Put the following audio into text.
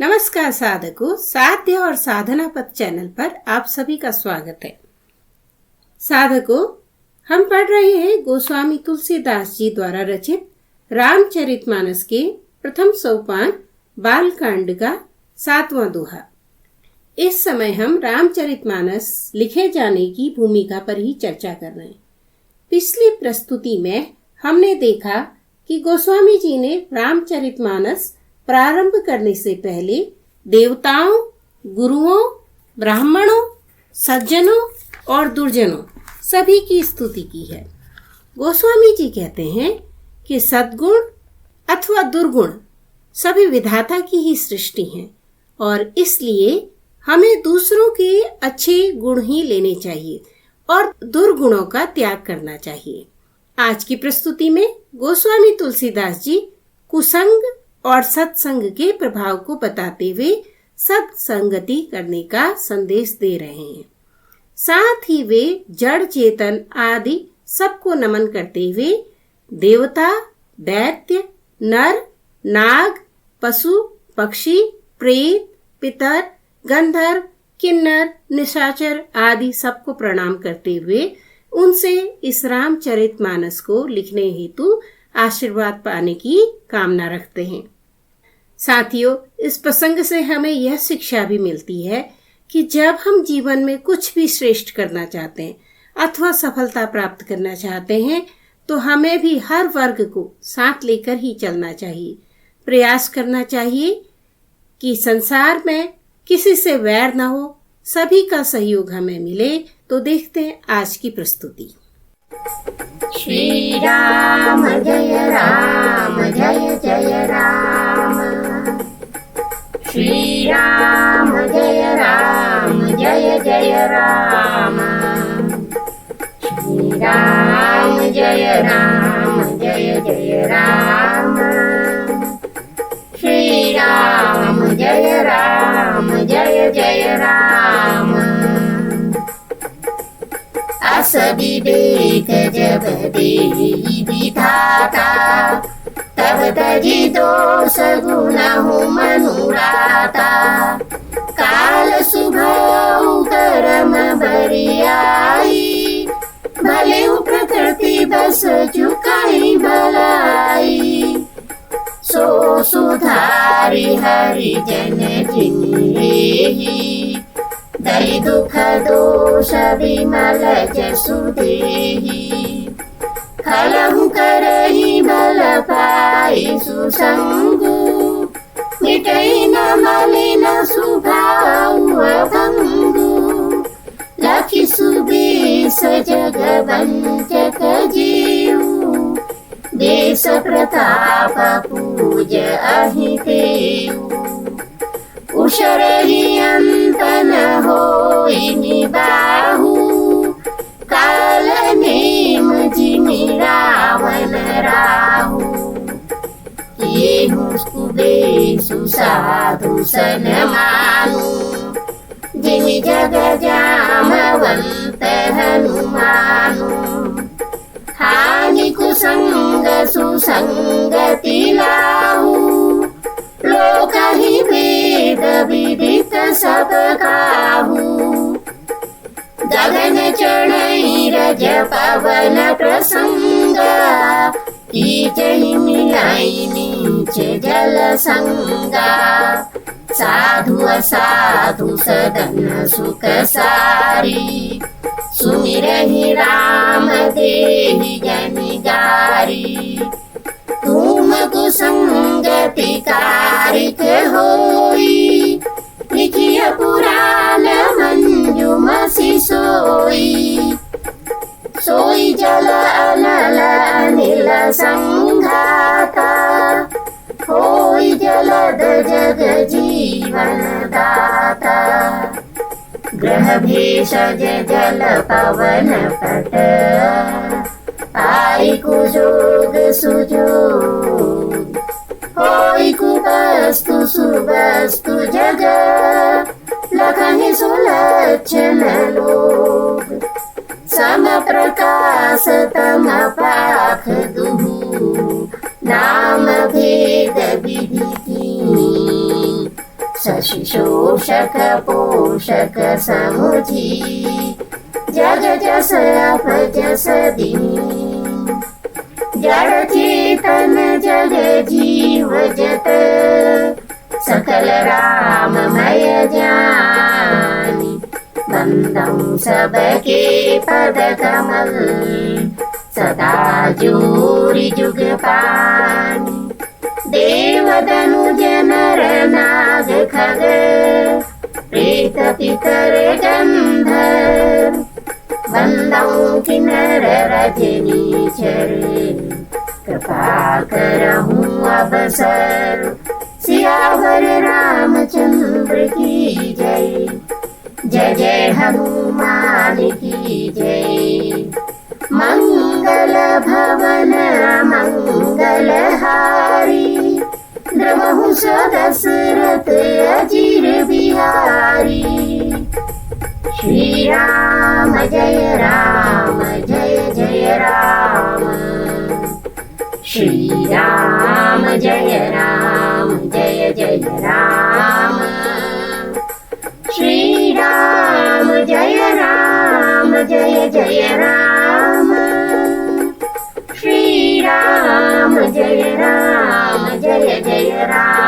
नमस्कार साधकों, साध्य और साधना पथ चैनल पर आप सभी का स्वागत है। साधकों, हम पढ़ रहे हैं गोस्वामी तुलसीदास जी द्वारा रचित रामचरितमानस के प्रथम सोपान बालकांड का 7वां दोहा। इस समय हम रामचरितमानस लिखे जाने की भूमिका पर ही चर्चा कर रहे हैं। पिछली प्रस्तुति में हमने देखा कि गोस्वामी जी ने रामचरितमानस प्रारंभ करने से पहले देवताओं, गुरुओं, ब्राह्मणों, सज्जनों और दुर्जनों सभी की स्तुति की है। गोस्वामी जी कहते हैं कि सद्गुण अथवा दुर्गुण सभी विधाता की ही सृष्टि हैं और इसलिए हमें दूसरों के अच्छे गुण ही लेने चाहिए और दुर्गुणों का त्याग करना चाहिए। आज की प्रस्तुति में गोस्वामी तुलसीदास जी कुसंग और सत्संग के प्रभाव को बताते हुए सत्संगति करने का संदेश दे रहे हैं। साथ ही वे जड़ चेतन आदि सबको नमन करते हुए देवता, दैत्य, नर, नाग, पशु, पक्षी, प्रेत, पितर, गंधर्व, किन्नर, निशाचर आदि सबको प्रणाम करते हुए उनसे इस रामचरितमानस को लिखने हेतु आशीर्वाद पाने की कामना रखते हैं। साथियों, इस प्रसंग से हमें यह शिक्षा भी मिलती है कि जब हम जीवन में कुछ भी श्रेष्ठ करना चाहते हैं अथवा सफलता प्राप्त करना चाहते हैं तो हमें भी हर वर्ग को साथ लेकर ही चलना चाहिए। प्रयास करना चाहिए कि संसार में किसी से वैर न हो, सभी का सहयोग हमें मिले। तो देखते हैं आज की प्रस्तुति। श्री राम जय राम जय जय राम। श्री राम जय राम जय जय राम। श्री राम जय राम जय जय राम। श्री राम जय राम जय जय राम। अस विवेक जब देहि विधाता तब तजि दोष गुण हूँ मनुराता। काल सुभौ कर्म बरियाई भले प्रकृति बस चुकाई भलाई। सो सुधारी हरि जन जिन्हेहि दई दुख दोष विमल जसु देहि। खलहु करहि बल पाई सुसंगु मिटई न मलिन सुभाउ अभंगु। लखि सुबेश जगवंचक जीउ देश प्रताप पूज अहि तेउ। उशरहि अंत न होई निबाहु काल नेम जिमि रावण राहु। केहु कुबेशु साधु सन मानु जिमि जग जामवंत हनुमानु। हानि कुसंग सुसंगति लाहु लोक ही वेद विदित सब काहू। गगन चढ़ई रज पवन प्रसंग कीचहि मिलाई नीच जल संगा। साधु असाधु सदन सुख सारी सुमिरहि राम देहि जनिगारी। तुम कुसंगति कारिक होई लिखिय पुराण मंजुमसि सोई। सोई जल अनल अनिल संघाता होई जलद जग जीवन दाता। ग्रह भेषज जल पवन पट आई कुजोग सुजोग। होई कुवस्तु सुवस्तु जग लखहि सुलक्षण लोग। सम प्रकाश तम पाख दुहु नाम भेद विधि की। शोषक पोषक समुझी जग जस अपजस दीन जड़ चेतन जग जीव जत सकल राममय ज्ञानी बंदं सबके पद कमल सदा जोरि जुग पानी देव दनुज नर नाग खग प्रेत पितर गंधर्व बंदौ किन्नर रजनीचर कृपा करहूँ अवसर सियावर रामचंद्र की जय जय जय हनुमान की जय मंगल भवन मंगल हारी द्रवहु दशरथ अजीर बिहारी श्री राम जय राम श्री राम जय राम श्री राम जय राम श्री राम जय राम